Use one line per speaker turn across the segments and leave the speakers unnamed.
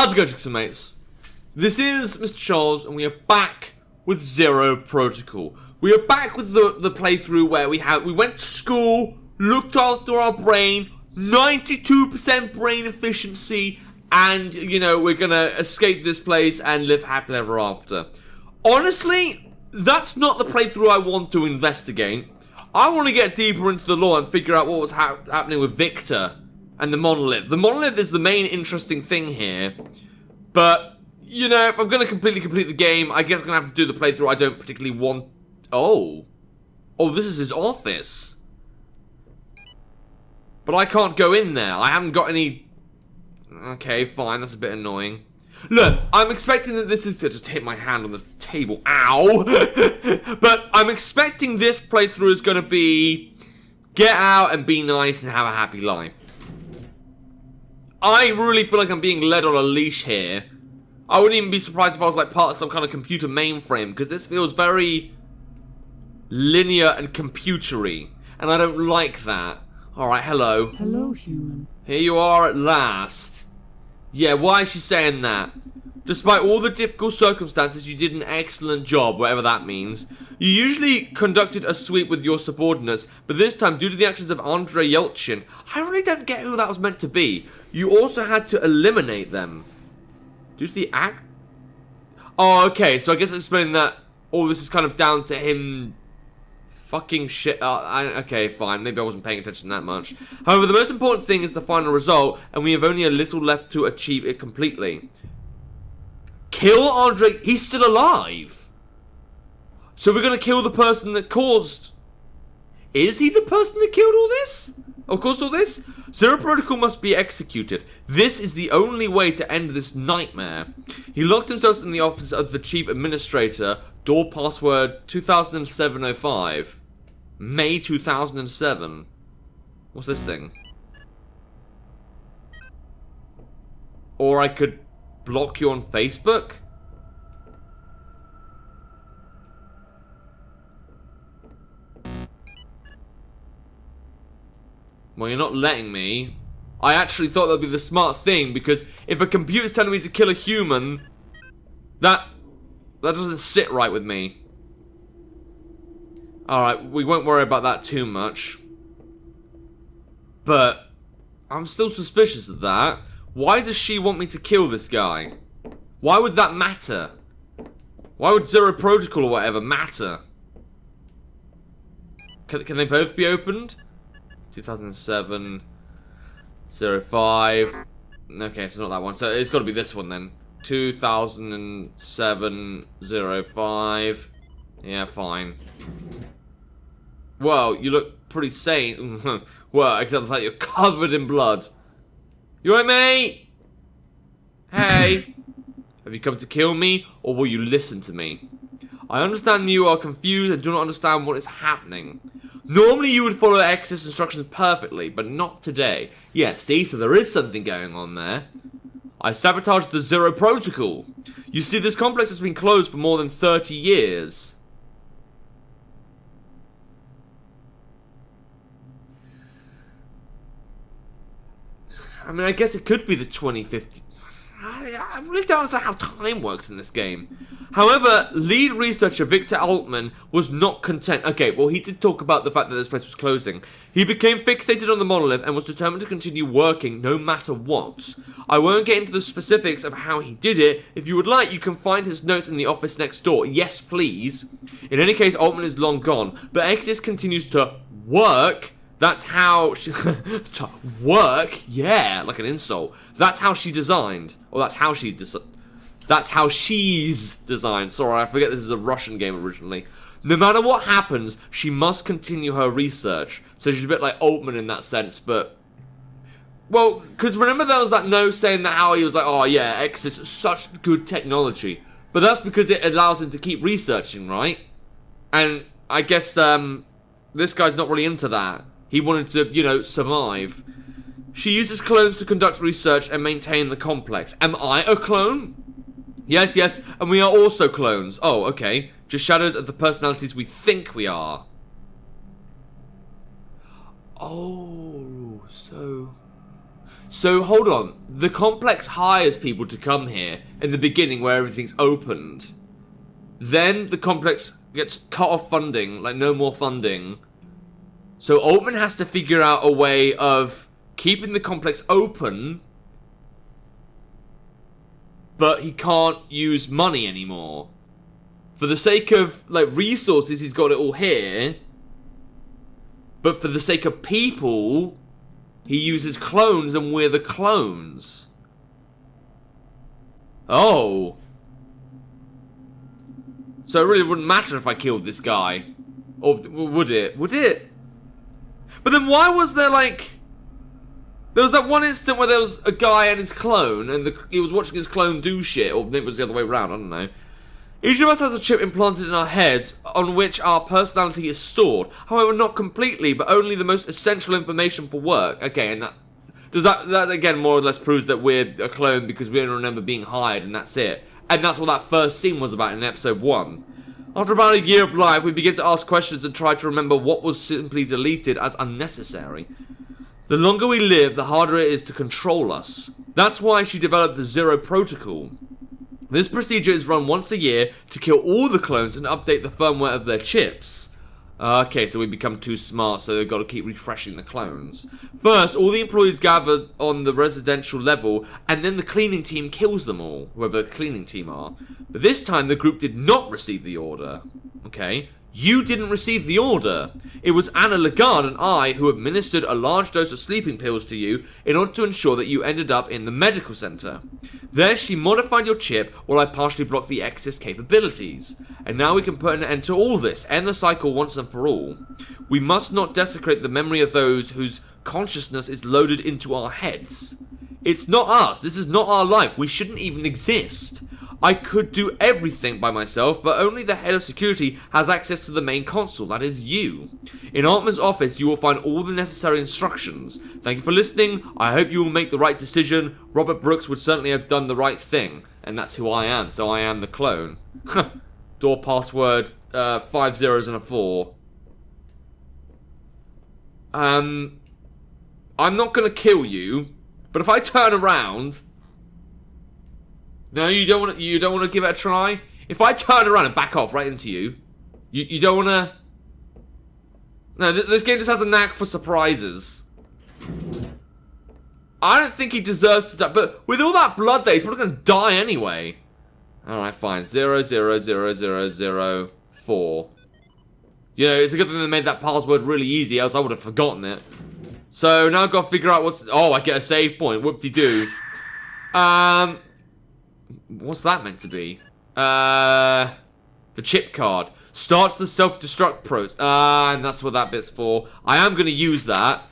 How's it going, chicks and mates? This is Mrjacharles, and we are back with Zero Protocol. We are back with the playthrough where we went to school, looked after our brain, 92% brain efficiency, and, you know, we're gonna escape this place and live happily ever after. Honestly, that's not the playthrough I want to investigate. I want to get deeper into the lore and figure out what was happening with Victor and the monolith. The monolith is the main interesting thing here. But, you know, if I'm going to completely complete the game, I guess I'm going to have to do the playthrough I don't particularly want. Oh, this is his office. But I can't go in there. I haven't got any... Okay, fine, that's a bit annoying. Look, I'm expecting that this is to just hit my hand on the table. Ow! But I'm expecting this playthrough is going to be get out and be nice and have a happy life. I really feel like I'm being led on a leash here. I wouldn't even be surprised if I was like part of some kind of computer mainframe, because this feels very linear and computery, and I don't like that. Alright, hello.
Hello, human.
Here you are at last. Yeah, why is she saying that? Despite all the difficult circumstances, you did an excellent job, whatever that means. You usually conducted a sweep with your subordinates, but this time, due to the actions of Andrei Yelchin, I really don't get who that was meant to be. You also had to eliminate them. Due to the act... Oh, okay, so I guess explaining that all this is kind of down to him... Fucking shit. Okay, fine. Maybe I wasn't paying attention that much. However, the most important thing is the final result, and we have only a little left to achieve it completely. Kill Andre. He's still alive. So we're going to kill the person that caused... Is he the person that killed all this? Or caused all this? Zero Protocol must be executed. This is the only way to end this nightmare. He locked himself in the office of the chief administrator. Door password 2007-05. May 2007. What's this thing? Or I could block you on Facebook? Well, you're not letting me. I actually thought that would be the smart thing, because if a computer's telling me to kill a human, that doesn't sit right with me. Alright, we won't worry about that too much. But I'm still suspicious of that. Why does she want me to kill this guy? Why would that matter? Why would Zero Protocol or whatever matter? Can they both be opened? 2007 05. Okay, so not that one. So it's got to be this one then. 2007 05. Yeah, fine. Well, you look pretty sane. Well, except the fact you're covered in blood. You alright, mate? Hey. Have you come to kill me, or will you listen to me? I understand you are confused and do not understand what is happening. Normally you would follow X's instructions perfectly, but not today. Yes, see, so there is something going on there. I sabotaged the Zero Protocol. You see, this complex has been closed for more than 30 years. I mean, I guess it could be the 2050. I really don't understand how time works in this game. However, lead researcher Victor Altman was not content. Okay, well, he did talk about the fact that this place was closing. He became fixated on the monolith and was determined to continue working no matter what. I won't get into the specifics of how he did it. If you would like, you can find his notes in the office next door. Yes, please. In any case, Altman is long gone, but Exis continues to work. That's how she... work? Yeah, like an insult. That's how she designed. Or that's how she that's how she's designed. Sorry, I forget this is a Russian game originally. No matter what happens, she must continue her research. So she's a bit like Altman in that sense, but... Well, because remember there was that note saying that how he was like, oh yeah, X is such good technology. But that's because it allows him to keep researching, right? And I guess this guy's not really into that. He wanted to, you know, survive. She uses clones to conduct research and maintain the complex. Am I a clone? Yes, yes, and we are also clones. Oh, okay. Just shadows of the personalities we think we are. Oh, so So, hold on. The complex hires people to come here in the beginning where everything's opened. Then the complex gets cut off funding, like no more funding. So Altman has to figure out a way of keeping the complex open, but he can't use money anymore. For the sake of, like, resources, he's got it all here. But for the sake of people, he uses clones, and we're the clones. Oh. So it really wouldn't matter if I killed this guy. Or would it? Would it? But then why was there, like... There was that one instant where there was a guy and his clone, and he was watching his clone do shit, or maybe it was the other way around, I don't know. Each of us has a chip implanted in our heads on which our personality is stored. However, not completely, but only the most essential information for work. Okay, and that again more or less proves that we're a clone because we only remember being hired, and that's it. And that's what that first scene was about in episode 1. After about a year of life, we begin to ask questions and try to remember what was simply deleted as unnecessary. The longer we live, the harder it is to control us. That's why she developed the Zero Protocol. This procedure is run once a year to kill all the clones and update the firmware of their chips. Okay, so we become too smart, so they've got to keep refreshing the clones. First, all the employees gather on the residential level, and then the cleaning team kills them all, whoever the cleaning team are. But this time, the group did not receive the order. Okay? You didn't receive the order. It was Anna Lagarde and I who administered a large dose of sleeping pills to you in order to ensure that you ended up in the medical center. There she modified your chip while I partially blocked the excess capabilities. And now we can put an end to all this, end the cycle once and for all. We must not desecrate the memory of those whose consciousness is loaded into our heads. It's not us. This is not our life. We shouldn't even exist. I could do everything by myself, but only the head of security has access to the main console, that is you. In Altman's office, you will find all the necessary instructions. Thank you for listening. I hope you will make the right decision. Robert Brooks would certainly have done the right thing. And that's who I am, so I am the clone. Door password, 5 zeros and a 4. I'm not gonna kill you, but if I turn around... No, you don't want to give it a try? If I turn around and back off right into you, you don't want to... No, this game just has a knack for surprises. I don't think he deserves to die, but with all that blood there, he's probably going to die anyway. Alright, fine. 0, 0, 0, 0, 0, 4. You know, it's a good thing they made that password really easy, else I would have forgotten it. So, now I've got to figure out what's... Oh, I get a save point. Whoop-de-doo. What's that meant to be? The chip card. Starts the self-destruct process. And that's what that bit's for. I am going to use that.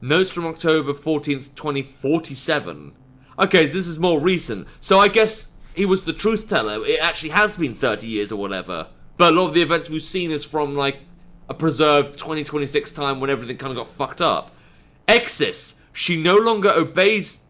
Notes from October 14th, 2047. Okay, this is more recent. So I guess he was the truth teller. It actually has been 30 years or whatever. But a lot of the events we've seen is from, like, a preserved 2026 time when everything kind of got fucked up. Exis. She no longer obeys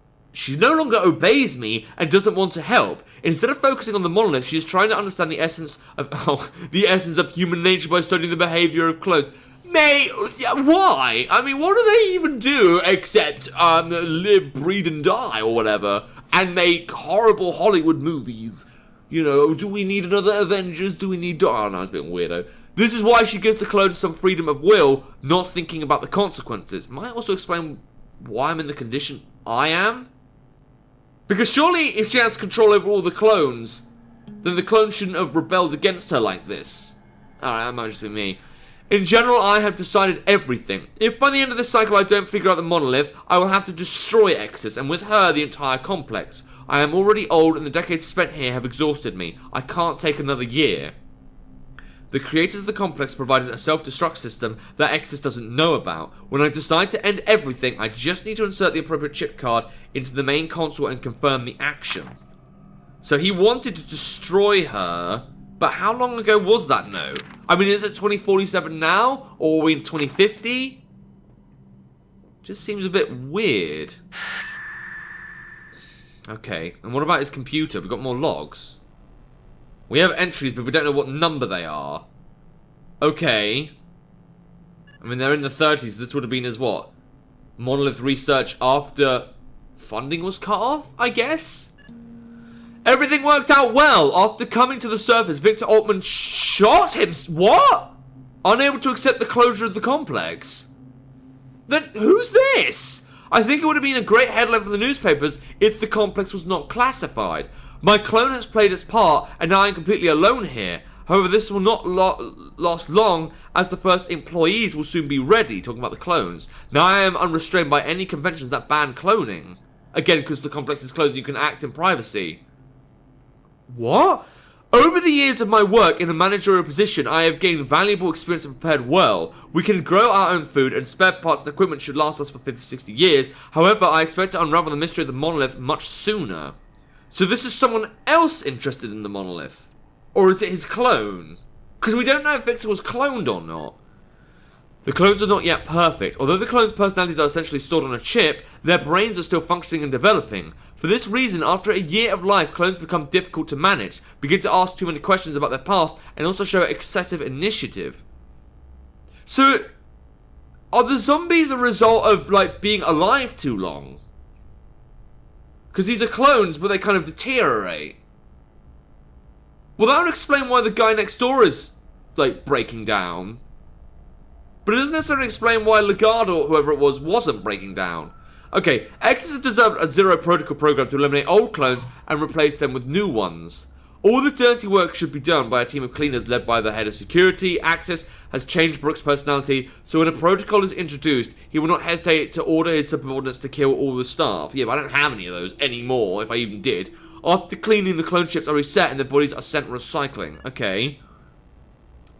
me and doesn't want to help. Instead of focusing on the monolith, she is trying to understand the essence of human nature by studying the behavior of clones. Mate, why? I mean, what do they even do except live, breed, and die or whatever, and make horrible Hollywood movies? You know, do we need another Avengers? Do we need... Oh, no, it's a bit weirdo. This is why she gives the clones some freedom of will, not thinking about the consequences. Might also explain why I'm in the condition I am? Because surely if she has control over all the clones, then the clones shouldn't have rebelled against her like this. Alright, that might just be me. In general, I have decided everything. If by the end of this cycle I don't figure out the monolith, I will have to destroy Exis, and with her, the entire complex. I am already old, and the decades spent here have exhausted me. I can't take another year. The creators of the complex provided a self-destruct system that Exis doesn't know about. When I decide to end everything, I just need to insert the appropriate chip card into the main console and confirm the action. So he wanted to destroy her, but how long ago was that now? I mean, is it 2047 now? Or are we in 2050? Just seems a bit weird. Okay, and what about his computer? We've got more logs. We have entries, but we don't know what number they are. Okay. I mean, they're in the 30s. This would have been as what? Monolith research after funding was cut off, I guess? Everything worked out well. After coming to the surface, Victor Altman shot him. What? Unable to accept the closure of the complex. Then who's this? I think it would have been a great headline for the newspapers if the complex was not classified. My clone has played its part, and now I'm completely alone here. However, this will not last long, as the first employees will soon be ready, talking about the clones. Now I am unrestrained by any conventions that ban cloning. Again, because the complex is closed and you can act in privacy. What? Over the years of my work in a managerial position, I have gained valuable experience and prepared well. We can grow our own food, and spare parts and equipment should last us for 50-60 years. However, I expect to unravel the mystery of the monolith much sooner. So this is someone else interested in the monolith? Or is it his clone? Because we don't know if Victor was cloned or not. The clones are not yet perfect. Although the clones' personalities are essentially stored on a chip, their brains are still functioning and developing. For this reason, after a year of life, clones become difficult to manage, begin to ask too many questions about their past, and also show excessive initiative. So, are the zombies a result of, like, being alive too long? Because these are clones, but they kind of deteriorate. Well, that would explain why the guy next door is, like, breaking down. But it doesn't necessarily explain why Lagarde or whoever it was wasn't breaking down. Okay, Exodus has developed a zero protocol program to eliminate old clones and replace them with new ones. All the dirty work should be done by a team of cleaners led by the head of security. Access has changed Brooks' personality, so when a protocol is introduced, he will not hesitate to order his subordinates to kill all the staff. Yeah, but I don't have any of those anymore, if I even did. After cleaning, the clone ships are reset and their bodies are sent recycling. Okay.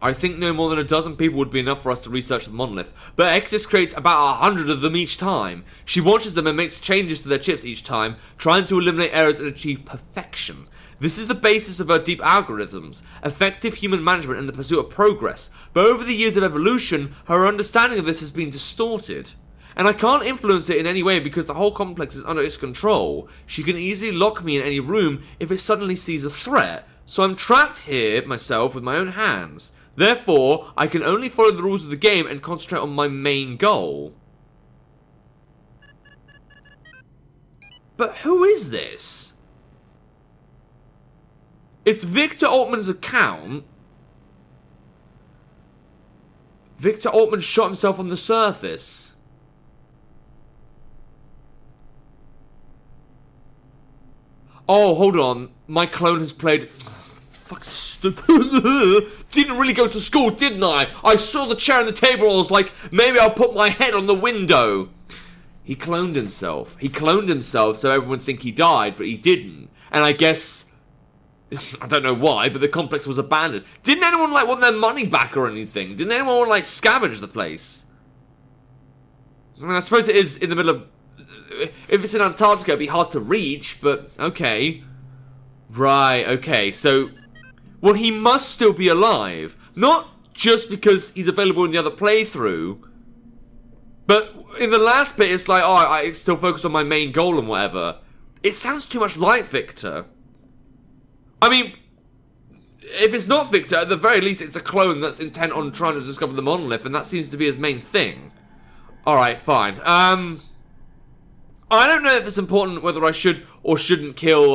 I think no more than a dozen people would be enough for us to research the monolith, but Exodus creates about 100 of them each time. She watches them and makes changes to their chips each time, trying to eliminate errors and achieve perfection. This is the basis of her deep algorithms, effective human management and the pursuit of progress, but over the years of evolution, her understanding of this has been distorted. And I can't influence it in any way because the whole complex is under its control. She can easily lock me in any room if it suddenly sees a threat, so I'm trapped here myself with my own hands. Therefore, I can only follow the rules of the game and concentrate on my main goal. But who is this? It's Victor Altman's account. Victor Altman shot himself on the surface. Oh, hold on. My clone has played... Fuck, didn't really go to school, didn't I? I saw the chair and the table and I was like, maybe I'll put my head on the window. He cloned himself. He cloned himself so everyone would think he died, but he didn't. And I guess... I don't know why, but the complex was abandoned. Didn't anyone, like, want their money back or anything? Didn't anyone want to, like, scavenge the place? I mean, I suppose it is in the middle of... If it's in Antarctica, it'd be hard to reach, but okay. Right, okay, so... Well, he must still be alive. Not just because he's available in the other playthrough. But in the last bit, it's like, oh, I still focus on my main goal and whatever. It sounds too much like Victor. I mean, if it's not Victor, at the very least, it's a clone that's intent on trying to discover the monolith, and that seems to be his main thing. Alright, fine. I don't know if it's important whether I should or shouldn't kill,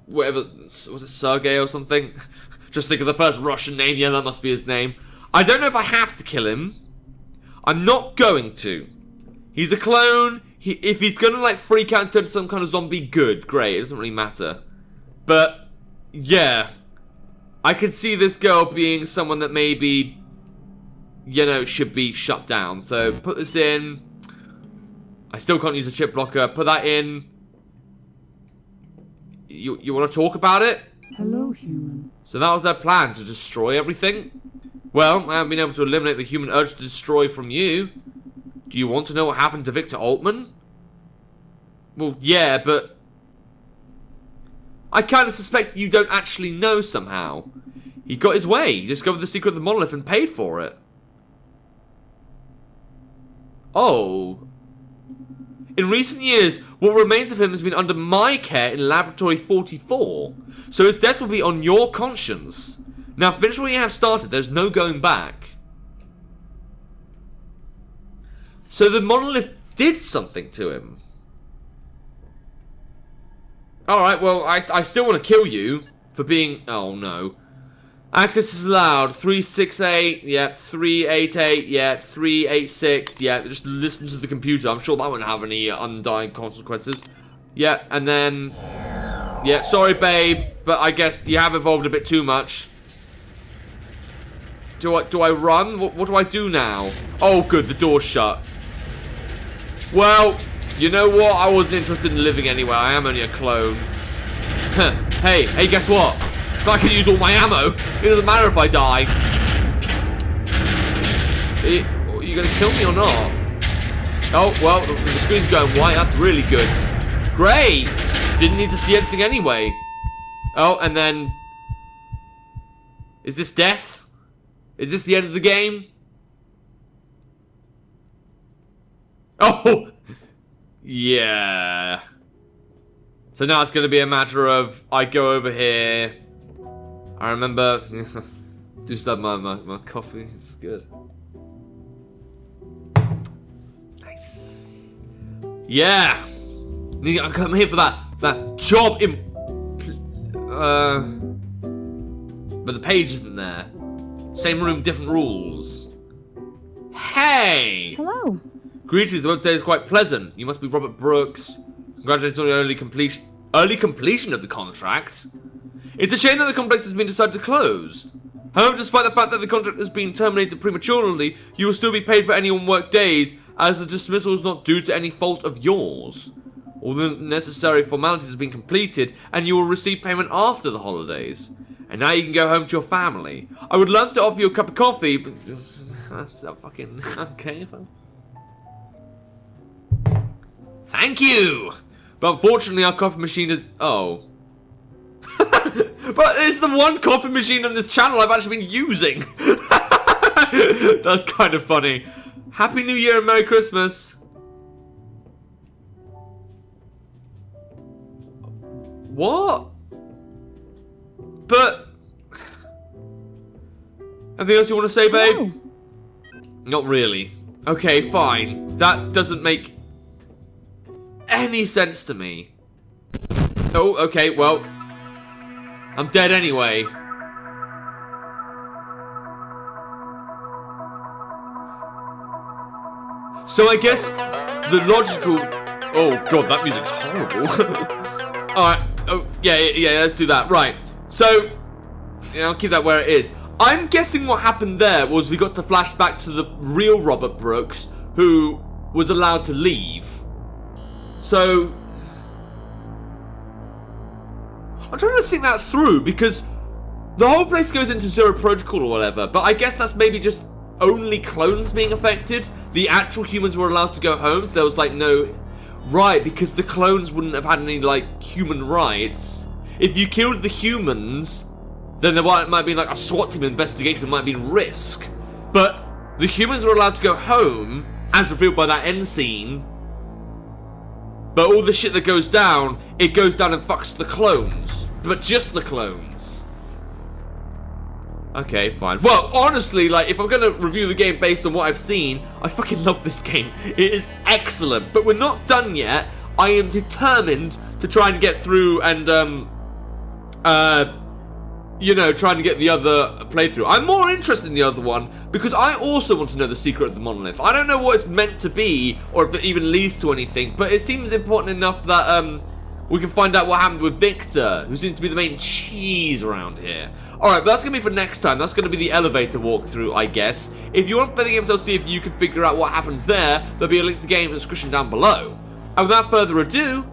whatever, was it Sergei or something? Just think of the first Russian name, yeah, that must be his name. I don't know if I have to kill him. I'm not going to. He's a clone. If he's gonna, like, freak out and turn to some kind of zombie, good, great, it doesn't really matter. But, yeah. I could see this girl being someone that maybe, you know, should be shut down. So, put this in. I still can't use a chip blocker. Put that in. You want to talk about it?
Hello, human.
So that was their plan, to destroy everything? Well, I haven't been able to eliminate the human urge to destroy from you. Do you want to know what happened to Victor Altman? Well, yeah, but... I kind of suspect you don't actually know somehow. He got his way. He discovered the secret of the monolith and paid for it. Oh... In recent years, what remains of him has been under my care in Laboratory 44, so his death will be on your conscience. Now finish what you have started, there's no going back. So the monolith did something to him. Alright, well, I still want to kill you for being... Oh, no. Access is allowed. 368, yep. 388, yep. 386, yep. Just listen to the computer. I'm sure that won't have any undying consequences. Yeah, and then... Yeah, sorry, babe, but I guess you have evolved a bit too much. Do I run? What do I do now? Oh, good, the door's shut. Well, you know what? I wasn't interested in living anywhere. I am only a clone. Hey, guess what? If I can use all my ammo, it doesn't matter if I die. Are you gonna kill me or not? Oh, well, the screen's going white. That's really good. Great! Didn't need to see anything anyway. Oh, and then... Is this death? Is this the end of the game? Oh! Yeah. So now it's going to be a matter of... I go over here. I remember... do start my coffee. It's good. Nice. Yeah! I'm coming here for that job but the page isn't there. Same room, different rules. Hey!
Hello.
Greetings, the workday is quite pleasant. You must be Robert Brooks. Congratulations on your early completion of the contract. It's a shame that the complex has been decided to close. However, despite the fact that the contract has been terminated prematurely, you will still be paid for any unworked days, as the dismissal is not due to any fault of yours. All the necessary formalities have been completed, and you will receive payment after the holidays. And now you can go home to your family. I would love to offer you a cup of coffee, but... That's not fucking... Okay. Thank you! But unfortunately our coffee machine is... Oh. But it's the one coffee machine on this channel I've actually been using. That's kind of funny. Happy New Year and Merry Christmas. What? But... Anything else you want to say, babe?
No.
Not really. Okay, fine. That doesn't make any sense to me. Oh, okay, well. I'm dead anyway. So I guess the logical... Oh god, that music's horrible. Alright, oh, yeah, let's do that. Right, so... Yeah, I'll keep that where it is. I'm guessing what happened there was we got to flash back to the real Robert Brooks, who was allowed to leave. So... I'm trying to think that through, because the whole place goes into Zero Protocol or whatever, but I guess that's maybe just only clones being affected. The actual humans were allowed to go home, so there was like no... Right, because the clones wouldn't have had any, like, human rights. If you killed the humans... then there might be like a SWAT team investigation that might be risk. But the humans were allowed to go home, as revealed by that end scene. But all the shit that goes down, it goes down and fucks the clones. But just the clones. Okay, fine. Well, honestly, like, if I'm gonna review the game based on what I've seen, I fucking love this game. It is excellent. But we're not done yet. I am determined to try and get through and, you know, trying to get the other playthrough. I'm more interested in the other one because I also want to know the secret of the monolith. I don't know what it's meant to be or if it even leads to anything, but it seems important enough that we can find out what happened with Victor, who seems to be the main cheese around here. Alright, but that's going to be for next time. That's going to be the elevator walkthrough, I guess. If you want to play the game yourself, see if you can figure out what happens there, there'll be a link to the game in the description down below. And without further ado,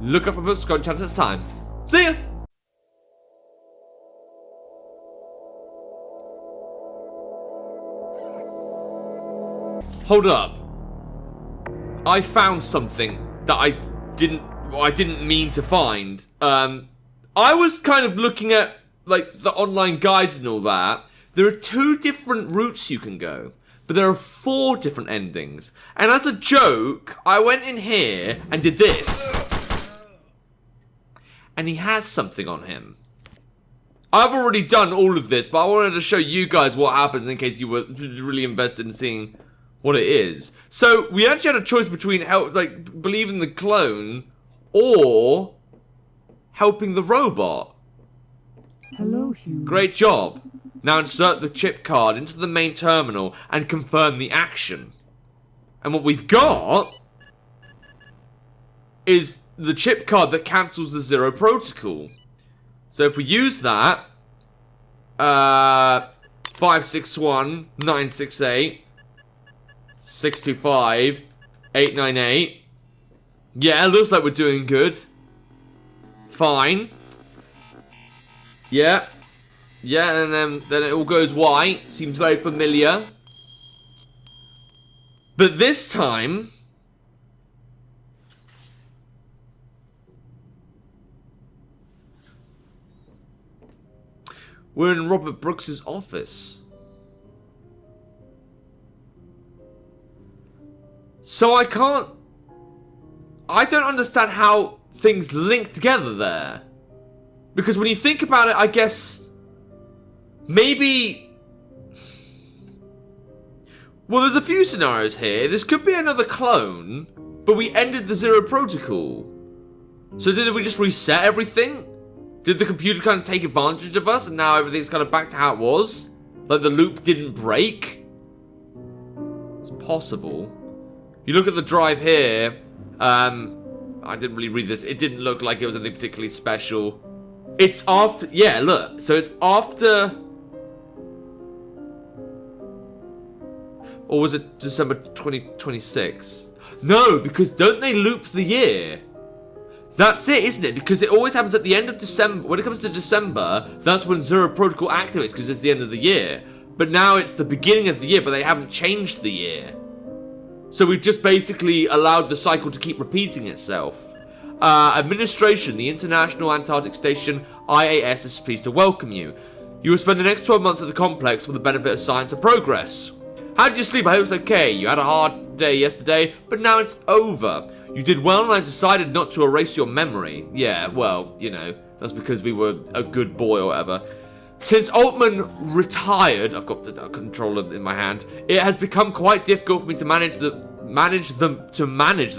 look up for books, go and chance it's time. See ya! Hold up. I found something that I didn't mean to find. I was kind of looking at like the online guides and all that. There are 2 different routes you can go, but there are 4 different endings. And as a joke, I went in here and did this. And he has something on him. I've already done all of this, but I wanted to show you guys what happens in case you were really invested in seeing what it is. So we actually had a choice between believing the clone or helping the robot.
Hello, human.
Great job. Now insert the chip card into the main terminal and confirm the action. And what we've got is the chip card that cancels the Zero Protocol. So if we use that, 561 968 625 898. Yeah, looks like we're doing good. Fine. Yeah. Yeah, and then it all goes white. Seems very familiar. But this time, we're in Robert Brooks's office. So I don't understand how things link together there. Because when you think about it, I guess maybe, well, there's a few scenarios here. This could be another clone, but we ended the Zero Protocol. So did we just reset everything? Did the computer kind of take advantage of us and now everything's kind of back to how it was? Like the loop didn't break? It's possible. You look at the drive here. I didn't really read this. It didn't look like it was anything particularly special. It's after... Yeah, look. So it's after... Or was it December 2026? No, because don't they loop the year? That's it, isn't it? Because it always happens at the end of December. When it comes to December, that's when Zero Protocol activates, because it's the end of the year. But now it's the beginning of the year, but they haven't changed the year. So we've just basically allowed the cycle to keep repeating itself. Administration, the International Antarctic Station, IAS, is pleased to welcome you. You will spend the next 12 months at the complex for the benefit of science and progress. How did you sleep? I hope it's okay. You had a hard day yesterday, but now it's over. You did well, and I've decided not to erase your memory. Yeah, well, you know, that's because we were a good boy or whatever. Since Altman retired, I've got the controller in my hand, it has become quite difficult for me to manage the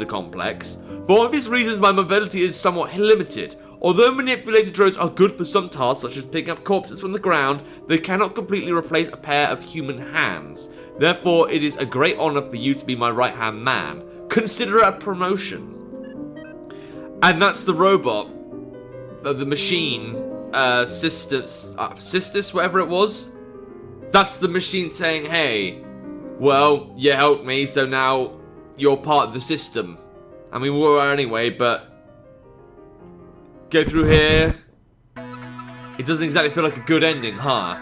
complex. For obvious reasons, my mobility is somewhat limited. Although manipulated drones are good for some tasks, such as picking up corpses from the ground, they cannot completely replace a pair of human hands. Therefore, it is a great honor for you to be my right-hand man. Consider it a promotion. And that's the robot, the machine, Sisters, whatever it was. That's the machine saying, hey, well, you helped me, so now you're part of the system. I mean, we were anyway, but go through here. It doesn't exactly feel like a good ending, huh?